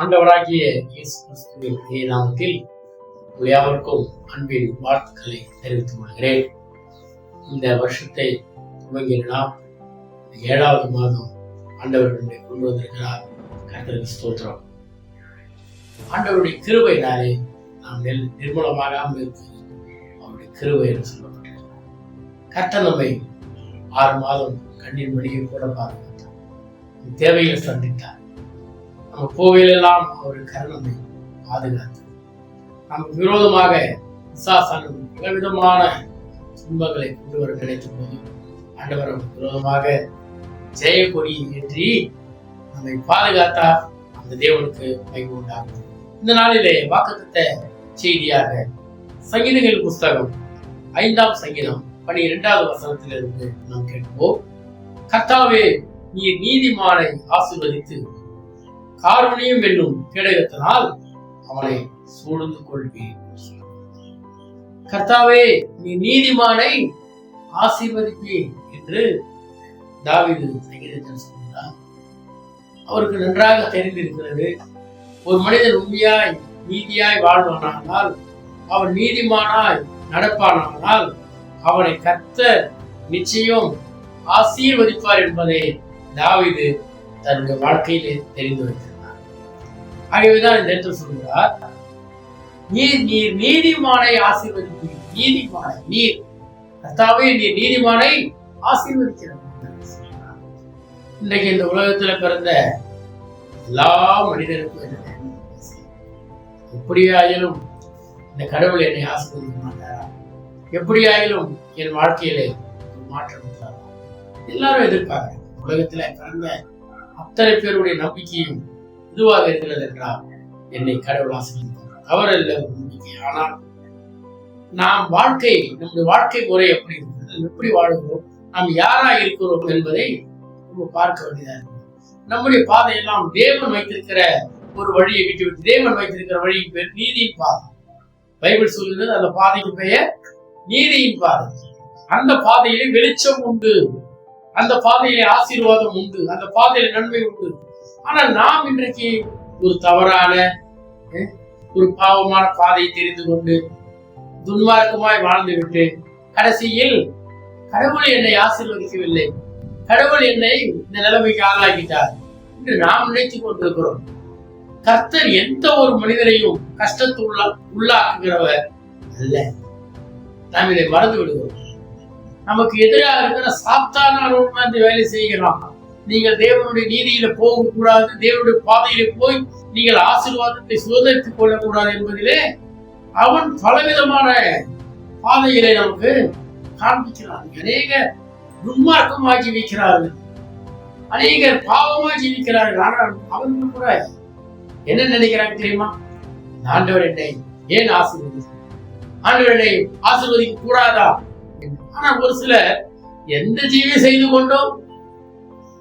ஆண்டவராகிய இயேசு கிறிஸ்துவின் நாமத்தில் யாவருக்கும் அன்பின் வாழ்த்துக்களை தெரிவித்துக் கொள்கிறேன். இந்த வருஷத்தை துவங்கிய நாம் 7வது மாதம் ஆண்டவர்களுடைய கொண்டு வந்திருக்கிறார். கர்த்தருக்கு ஸ்தோத்திரம். ஆண்டவருடைய கிருபையினாலே நாம் நிர்மூலமாகாமல் இருக்கிறது அவருடைய கிருபை என்று சொல்லப்பட்டிருக்கிறார். கர்த்தர் நம்மை 6 மாதம் கண்ணீர் மணியை கூட பாதுகாத்தார், தேவையை சந்தித்தார். நம்ம கோவிலெல்லாம் அவருடைய கருணை பாதுகாத்து நமக்கு விரோதமாக பலவிதமான துன்பங்களை கொண்டு வர கிடைத்த போது ஆண்டவர் நமக்கு விரோதமாக ஜெய கொடி ஏற்றி நம்மை பாதுகாத்தார். அந்த தேவனுக்கு மகிமை உண்டாகும். இந்த நாளிலே வாக்குத்தத்த செய்தியாக சங்கீதங்கள் புஸ்தகம் 5ஆம் சங்கீதம் 12வது வசனத்திலிருந்து நாம் கேட்போம். கர்த்தாவே, நீர் நீதிமானை ஆசீர்வதித்து காருண்யம் என்னும் கேடகத்தினால் அவனை சூழ்ந்து கொள்வீர். கர்த்தாவே, நீ நீதிமானை ஆசீர்வதிப்பீர் என்று தாவீது சங்கீதத்தில் சொல்கிறார். அவருக்கு நன்றாக தெரிந்திருக்கிறது, ஒரு மனிதன் உண்மையாய் நீதியாய் வாழ்வானால், அவன் நீதிமானாய் நடப்பானால் அவனை கர்த்தர் நிச்சயம் ஆசீர்வதிப்பார் என்பதை தாவீது தன்னுடைய வாழ்க்கையிலே தெரிந்து வைத்திருந்தார். ஆகவேதான் இந்த இடத்துல சொல்கிறார், நீர் நீதிமானை ஆசீர்வதிப்பீர். நீதிமானை நீர் கர்த்தாவே, நீர் நீதிமானை ஆசீர்வதிக்கிறார். இன்றைக்கு இந்த உலகத்துல பிறந்த எல்லா மனிதருக்கும் எப்படியாயிலும் இந்த கடவுள் என்னை ஆசீர்வதிக்க மாட்டாரா, எப்படியாயிலும் என் வாழ்க்கையிலே மாற்றம் இருக்காரா, எல்லாரும் எதிர்பார்க்க. உலகத்துல பிறந்த அத்தனை பேருடைய நம்பிக்கையும் இதுவாக இருக்கிறது என்றால் என்னை கடவுள் ஆசீர்வதிக்கிறார். அவரல்ல நம்பிக்கை. ஆனால் நாம் நம்முடைய வாழ்க்கை முறை எப்படி இருக்கிறது, எப்படி வாழ்கிறோம், நாம் யாரா இருக்கிறோம் என்பதை நம்ம பார்க்க வேண்டியதா இருக்கு. நம்முடைய பாதையெல்லாம் தேவன் வைத்திருக்கிற ஒரு வழியை விட்டு தேவன் வைத்திருக்கிற வழியின் பேர் நீதியின் பாதை. பைபிள் சொல்கிறது அந்த பாதைக்கு பெயர் நீதியின் பாதை. அந்த பாதையிலே வெளிச்சம் உண்டு, அந்த பாதையிலே ஆசீர்வாதம் உண்டு, அந்த பாதையில நன்மை உண்டு. ஆனால் நாம் இன்றைக்கு ஒரு தவறான ஒரு பாவமான பாதையை தெரிந்து கொண்டு துன்மார்க்கமாய் வாழ்ந்து விட்டு கடைசியில் கடவுள் என்னை ஆசீர்வதிக்கவில்லை, கடவுள் என்னை இந்த நிலைமைக்கு ஆளாக்கிட்டார் என்று நாம் நினைத்துக் கொண்டிருக்கிறோம். கர்த்தர் எந்த ஒரு மனிதரையும் கஷ்டத்து உள்ளாக்குகிறவர் அல்ல. நாம் இதை மறந்து விடுகிறோம். நமக்கு எதிராக இருக்கிற சாத்தான வேலை செய்கிறான். நீங்கள் தேவனுடைய நீதியில போகக்கூடாது, தேவனுடைய பாதையில போய் நீங்கள் ஆசீர்வாதத்தை சுதந்திரித்துக் கொள்ளக்கூடாது என்பதிலே அவன் பலவிதமான பாதைகளை நமக்கு காண்பிக்கிறான். அநேக துன்மார்க்கமாக ஜீவிக்கிறார்கள், அநேகர் பாவமாக ஜீவிக்கிறார்கள். ஆனால் அவர்கள் கூட என்ன நினைக்கிறாங்க தெரியுமா? ஆண்டவர் என்னை ஏன் ஆசீர்வதிக்க, ஆண்டவர் என்னை ஆசீர்வதிக்க கூடாதா? ஆனா ஒரு சிலர் எந்த ஜீவி செய்து கொண்டோம்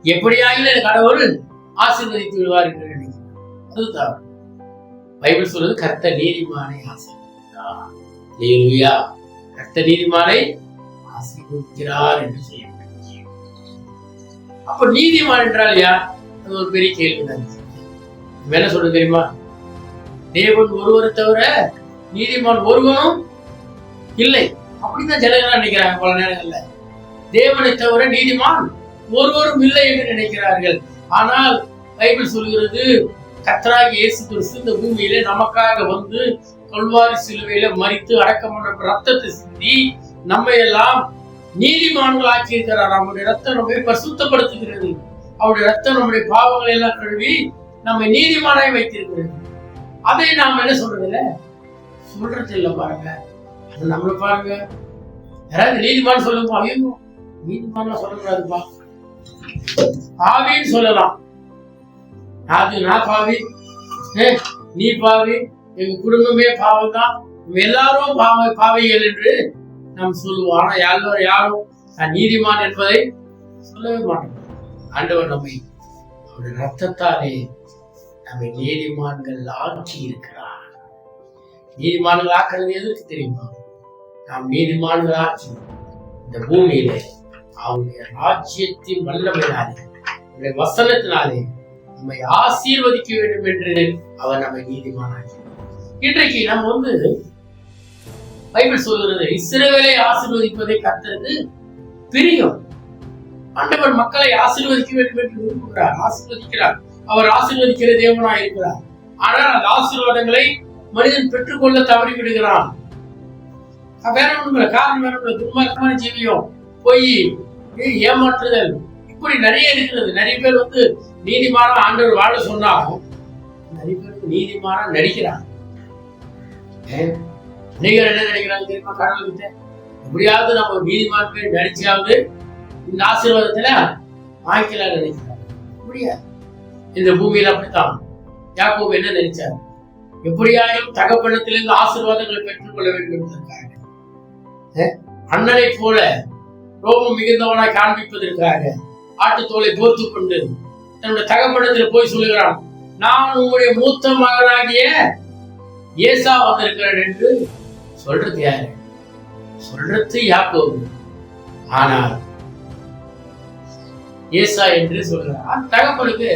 எப்படியாகிலும் கடவுள் ஆசீர்வதித்து விடுவார் என்று நினைக்கிறார். அதுதான் பைபிள் சொல்றது, கர்த்தர் நீதிமானை ஆசீர்வதிக்கிறார். அல்லேலூயா. கர்த்தர் நீதிமானை ஆசீர்வதிக்கிறார் என்று சொல்லுகிறார். அப்ப நீதிமான் என்றால் யார்? அது ஒரு பெரிய கேள்விதான். என்ன சொல்றது தெரியுமா? தேவன் ஒருவரை தவிர நீதிமான் ஒருவனும் இல்லை. அப்படிதான் ஜனங்கள் நினைக்கிறாங்க. பல நேரங்கள்ல தேவனை தவிர நீதிமான் ஒருவரும் இல்லை என்று நினைக்கிறார்கள். ஆனால் பைபிள் சொல்கிறது, கர்த்தராகிய இயேசு கிறிஸ்து இந்த பூமியிலே நமக்காக வந்து கல்வாரி சிலுவையில மரித்து அடக்கமான ரத்தத்தை சிந்தி நம்மை எல்லாம் நீதிமான்கள் ஆக்கி இருக்கிறார். நம்முடைய ரத்தம் நம்மை பரிசுத்தப்படுத்துகிறது. அவருடைய ரத்தம் நம்முடைய பாவங்களை எல்லாம் கழுவி நம்மை நீதிமானாய் வைத்திருக்கிறது. அதை நாம் என்ன சொல்றது இல்ல பாருங்க. அது நம்மள பாருங்க, யாராவது நீதிமான் சொல்லுங்க, அவையும் நீதிமான் சொல்லக்கூடாதுப்பா, பாவின்னு சொல்லலாம். அது நான் பாவி, நீ பாவி, எங்க குடும்பமே பாவம் தான், எல்லாரும் பாவிகள் என்று நாம் சொல்லுவோம். ஆனா யாரும் நீதிமான் என்பதை சொல்லவே மாட்டோம். ஆண்டவர் நம்மை அவருடைய ரத்தத்தாலே நம்மை நீதிமான்கள் ஆக்கி இருக்கிறார். நீதிமான்கள் ஆக்கிறது எதற்கு தெரியுமா? நாம் நீதிமான்கள் ஆக்கி இந்த பூமியிலே அவருடைய ராஜ்யத்தின் வல்லமையினாலே, அவருடைய வசனத்தினாலே நம்மை ஆசீர்வதிக்க வேண்டும் என்று அவர் நம்மை நீதிமானாக்கி. இன்றைக்கு நம்ம பைபிள் சொல்கிறது, இஸ்ரவேலை ஆசீர்வதிப்பதை கர்த்தருக்கு பிரியம். ஆண்டவர் மக்களை ஆசீர்வதிக்க வேண்டும் என்று விரும்புகிறார், ஆசீர்வதிக்கிறார். அவர் ஆசீர்வதிக்கிற தேவனாய் இருக்கிறார். ஆனால் அந்த ஆசீர்வாதங்களை மனிதன் பெற்றுக்கொள்ள தவறி விடுகிறான். வேற ஒண்ணுமில்ல, காரணம் வேற ஒண்ணு, துன்மார்க்கமான ஜீவியம், பொய், ஏமாற்றுதல், இப்படி நிறைய இருக்கிறது. நிறைய பேர் நீதிமான ஆண்டவர் வாழ சொன்னா நிறைய பேருக்கு நீதிமான நடிக்கிறாங்க. நீங்கள் என்ன நினைக்கிறாங்க தெரியுமா? கடவுள்கிட்ட எப்படியாவது நம்ம நீதிமான பேர் நடிச்சாவது இந்த ஆசீர்வாதத்துல வாய்க்கலாம் நினைக்கிறாங்க. முடியாது. இந்த பூமியில அப்படித்தான் யாக்கோபு என்ன நினைச்சார்? எப்படியாயும் தகப்பனத்திலிருந்து ஆசீர்வாதங்களை பெற்றுக்கொள்ள வேண்டும் என்பதற்காக, அண்ணனை போல ரோமம் மிகுந்தவனாய் காண்பிப்பதற்காக ஆட்டுத்தோலை போர்த்து கொண்டு தன்னுடைய தகப்பனத்தில் போய் சொல்லுகிறான், நான் உங்களுடைய மூத்த மகனாகிய ஏசா வந்திருக்கிறேன் என்று சொல்றது யாரு? சொல்றது யாக்கோபு. ஆனால் ஏசா என்று சொல்றான். தகப்பனுக்கு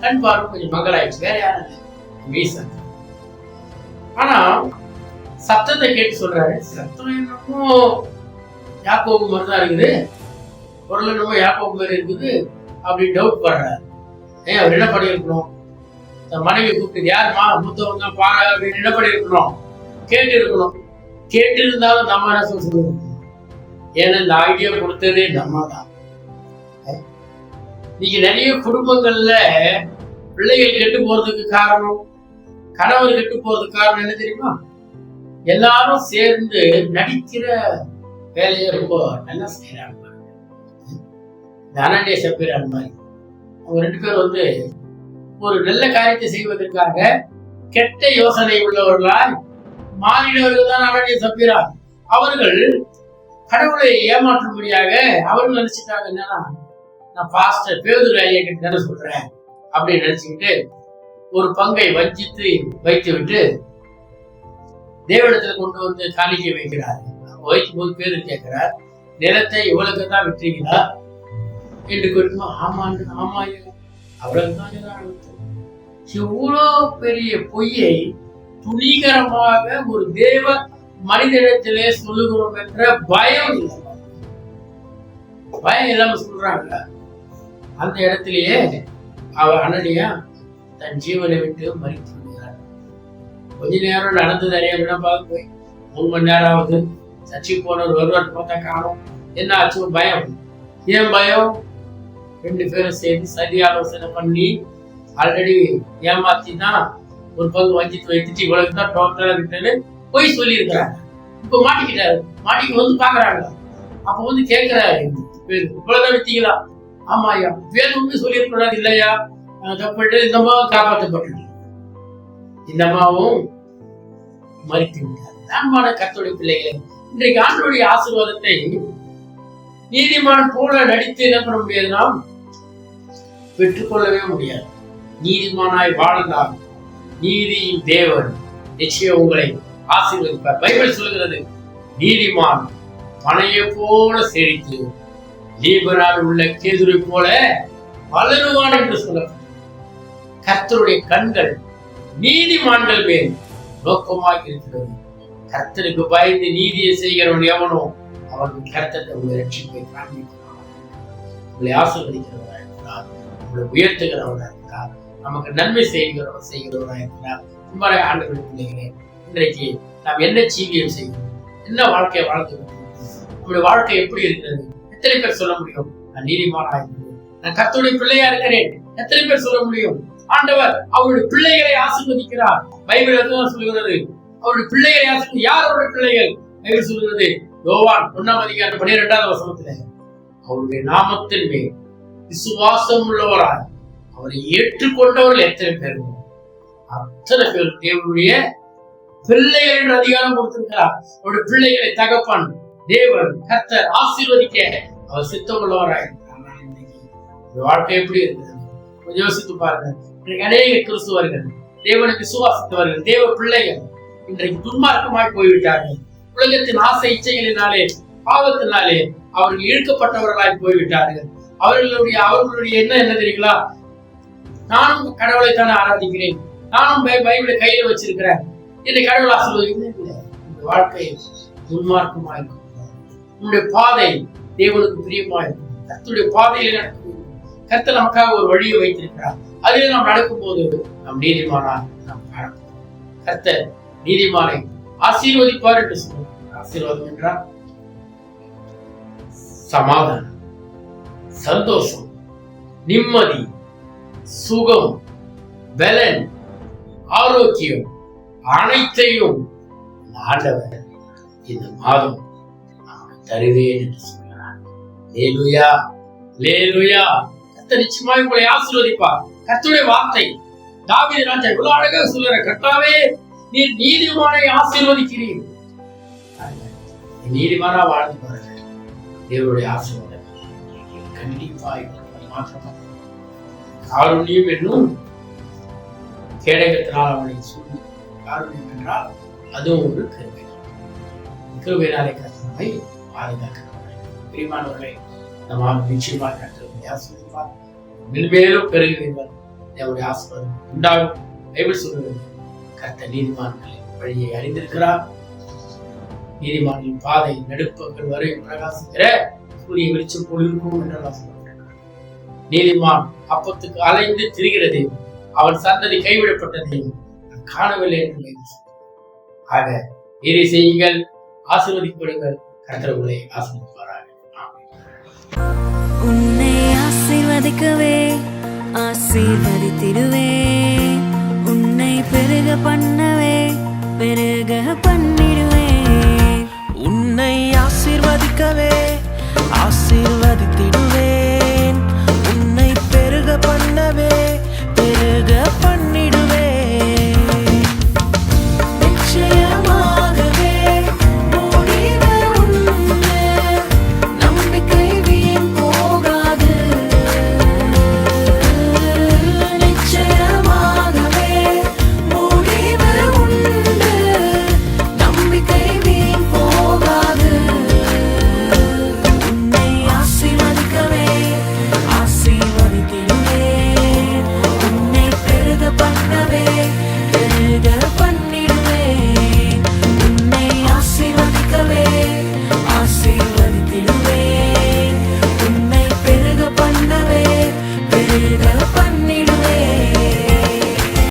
கண் பார்வை கொஞ்சம் மங்களாயிடுச்சு. வேற யாரும் ஆனா சத்தத்தை கேட்டு சொல்றாரு, சத்தம் என்னமோ யாக்கோபு மாதிரிதான் இருக்குது, பொருள் என்னமோ யாக்கோபு மாதிரி இருக்குது அப்படின்னு டவுட் பண்றாரு. அவர் என்ன பண்ணிருக்கணும்? தன் மனைவி கூப்பிட்டு, யாருமா மூத்தவங்க பாரு அப்படின்னு என்ன பண்ணிருக்கணும்? கேட்டு இருக்கணும். கேட்டு இருந்தாலும் நம்ம என்ன சொல்லுவோம்? ஏன்னா இந்த ஐடியா கொடுத்ததே நம்ம தான். நீங்க நிறைய குடும்பங்கள்ல பிள்ளைகள் கெட்டு போறதுக்கு காரணம், கணவர் கெட்டு போறதுக்கு காரணம் என்ன தெரியுமா? எல்லாரும் சேர்ந்து நடிக்கிற வேலையை ரொம்ப நல்லா செய்யறாங்க. அனன்யா சப்பீரா மாதிரி அவங்க 2 பேர் ஒரு நல்ல காரியத்தை செய்வதற்காக கெட்ட யோசனை உள்ளவர்களாய் மாறினவர்கள் தான் அனன்யா சப்பீரா. அவர்கள் கடவுளை ஏமாற்றும்படியாக அவர்கள் நினைச்சிட்டாங்க, என்னன்னா நான் பாஸ்டர் பேதுரு ஐயா கிட்ட என்ன சொல்றேன் அப்படின்னு நினைச்சுக்கிட்டு ஒரு பங்கை வஞ்சித்து வைத்து விட்டு தேவனிடத்துல கொண்டு காணிக்கை வைக்கிறார். வைக்கும் போது பேரு கேட்கிறார், நிலத்தை இவளுக்கு தான் விட்டீங்களா என்று குறிப்பா, ஆமாண்டு ஆமா அவளுக்கு. இவ்வளோ பெரிய பொய்யை துணிகரமாக ஒரு தேவ மனிதனிடத்திலே சொல்லுகிறோம் என்ற பயம் இல்லை. பயம் இல்லாம சொல்றாங்க. அந்த இடத்திலேயே அவர் அனனியா தன் ஜீவனை விட்டு மறித்து விடுகிறார். கொஞ்ச நேரம் நடந்தது அறியாம பார்த்து போய் 3 மணி நேரம் ஆகுது. சர்ச்சைக்கு போனவர் வருவார், பார்த்தா காணும். என்ன ஆச்சு? பயம். ஏன் பயம்? 2 பேரும் சேர்ந்து சரி ஆலோசனை பண்ணி ஆல்ரெடி ஏமாத்தி தான் ஒரு பங்கு வஞ்சித்து வைத்துட்டு இவ்வளவு தான் டோட்டலா விட்டுன்னு போய் சொல்லி இருக்கிறாங்க. இப்ப மாட்டிக்கிட்டாரு. மாட்டிக்கு பாக்குறாங்க. அப்ப கேட்கிறாரு, இவ்வளவுதான் வித்தீங்களா? ஆமா ஐயா. வேறு சொல்லியிருக்கூடாது இல்லையா? தப்பிட்டு இந்த அம்மாவும் காப்பாற்றப்பட்டு இந்த அம்மாவும் மறித்து விட்டார். அன்பான கர்த்தருடைய பிள்ளைகளை, இன்றைக்கு ஆண்டவருடைய ஆசீர்வாதத்தை நீதிமான் போல நடித்து என்ன பண்ண முடியாது? நாம் பெற்றுக்கொள்ளவே முடியாது. நீதிமானாய் வாழ்ந்தால் நீதியின் தேவன் நிச்சயம் உங்களை ஆசீர்வதிப்பார். பைபிள் சொல்லுகிறது, நீதிமான் பனையை போல செழித்து லீபனால் உள்ள கேதுரை போல வளருவான் என்று சொல்லப்பட்டது. கர்த்தருடைய கண்கள் நீதிமான்கள் மேல் நோக்கமாக இருக்கிறது. கர்த்தருக்கு பயந்து நீதியை செய்கிறவன் எவனோ அவனுக்கு கர்த்தத்தை உங்களை ரட்சிப்பை காண்பிக்கிறான். உங்களை ஆசீர்வதிக்கிறவராக இருக்கிறார், உங்களை உயர்த்துகிறவராக இருக்கிறார், நமக்கு நன்மை செய்கிறவராக இருக்கிறார். உண்மையாக ஆண்டவருடைய பிள்ளைகளே, இன்றைக்கு நாம் என்ன ஜீவியம் செய்கிறோம்? என்ன வாழ்க்கையை வாழ்ந்து நம்முடைய வாழ்க்கை எப்படி இருக்கிறது? எத்தனை பேர் சொல்ல முடியும் நான் நீதிமானாக இருக்கிறேன், நான் கர்த்தருடைய பிள்ளையா இருக்கிறேன்? எத்தனை பேர் சொல்ல முடியும்? ஆண்டவர் அவருடைய பிள்ளைகளை ஆசீர்வதிக்கிறார். பைபிள் சொல்லுகிறது, அவருடைய பிள்ளைகளை ஆசீர்வதி. யார் அவருடைய பிள்ளைகள்? பைபிள் சொல்லுகிறது, யோவான் 1:12 அவருடைய நாமத்தின் மேல் விசுவாசம் உள்ளவராய் அவரை ஏற்றுக்கொண்டவர்கள் எத்தனை பேர்? அத்தனை பேர் தேவனுடைய பிள்ளைகள் என்று அதிகாரம் கொடுத்திருக்கிறார். அவருடைய பிள்ளைகளை தகப்பன் தேவன் கர்த்தர் ஆசீர்வதிக்க அவர் சித்தம் உள்ளவராய். வாழ்க்கை எப்படி இருக்கிறது? கொஞ்சம் யோசித்து பாருங்க. இன்றைக்கு அநேக கிறிஸ்துவர்கள், தேவனை விசுவாசித்தவர்கள், தேவ பிள்ளைகள் இன்றைக்கு துன்மார்க்கமாய் போய்விட்டார்கள். உலகத்தின் ஆசை இச்சைகளினாலே, பாவத்தினாலே அவர்கள் இழுக்கப்பட்டவர்களாய் போய்விட்டார்கள். அவர்களுடைய என்ன தெரியுங்களா? நானும் கடவுளைத்தானே ஆராதிக்கிறேன், நானும் பைபிளை கையில வச்சிருக்கிறேன், என்னை கடவுள் ஆசீர்வதிக்கணும். இல்லை, இந்த வாழ்க்கை துன்மார்க்கமா இருக்கும். உன்னுடைய பாதை தேவனுக்கு பிரியமா இருக்கும். கர்த்தருடைய பாதையில நடக்கும். கர்த்தர் நமக்காக ஒரு வழியை வைத்திருக்கிறார். அதில் நாம் நடக்கும் போது நம் நீதிமானா நாம் காணப்போம். கர்த்தர் நீதிமானை ஆசீர்வதிப்பார் என்று சொல்லுவோம். ஆசீர்வாதம் என்றால் சமாதானம், சந்தோஷம், நிம்மதி, சுகம், பலன், ஆரோக்கியம் அனைத்தையும் ஆண்டவர் இந்த மாதம் தருவேன் என்று சொல்கிறார். அல்லேலூயா, அல்லேலூயா. கர்த்தர் நிச்சயமாய் உங்களை ஆசீர்வதிப்பார். கர்த்தருடைய வார்த்தை தாவீது ராஜா இவ்வளவு அழகாக சொல்லுற, கர்த்தாவே நீர் நீதிமானை ஆசீர்வதிக்கிறீர். நீதிமானா வாழ்ந்து பாருங்க, தேவனுடைய ஆசீர்வாதம் கண்டிப்பாய் மாற்றம். காருண்யம் என்னும் கேடகத்தினால் அவனை சூழ்ந்து, காருண்யம் என்றால் அதுவும் ஒரு கிருபை. கிருபையினாலே கர்த்தரை பாதுகாக்கிறார். பிரியமானவர்களே, நம்ம நிச்சயமாக கர்த்தருடைய ஆசீர்வாதம் மென்மேலும் பெருகுவீர்கள். நம்முடைய ஆசீர்வாதம் உண்டாகும். பைபிள் சொல்லுவது, கர்த்தர் நீதிமான்களின் வழியை அறிந்திருக்கிறார். நீதிமானின் பாதை நடுப்பங்கள் வரை பிரகாசிக்கிற சூரிய வெளிச்சம் போல் இருக்கும் என்று சொல்லப்பட்டிருக்கிறார். நீதிமான் அப்பத்துக்கு அலைந்து திரிகிறது, அவன் சந்ததி கைவிடப்பட்டதை காணவில்லை என்று ஆக இதை செய்யுங்கள், ஆசீர்வதிப்படுங்கள். கர்த்தர் உங்களை ஆசீர்வதிப்பாராக. உன்னை ஆசீர்வதிக்கவே ஆசீர்வதித்திடுவே, உன்னை பெருக பண்ணவே பெருக பண்ணிடுவே. உன்னை ஆசீர்வதிக்கவே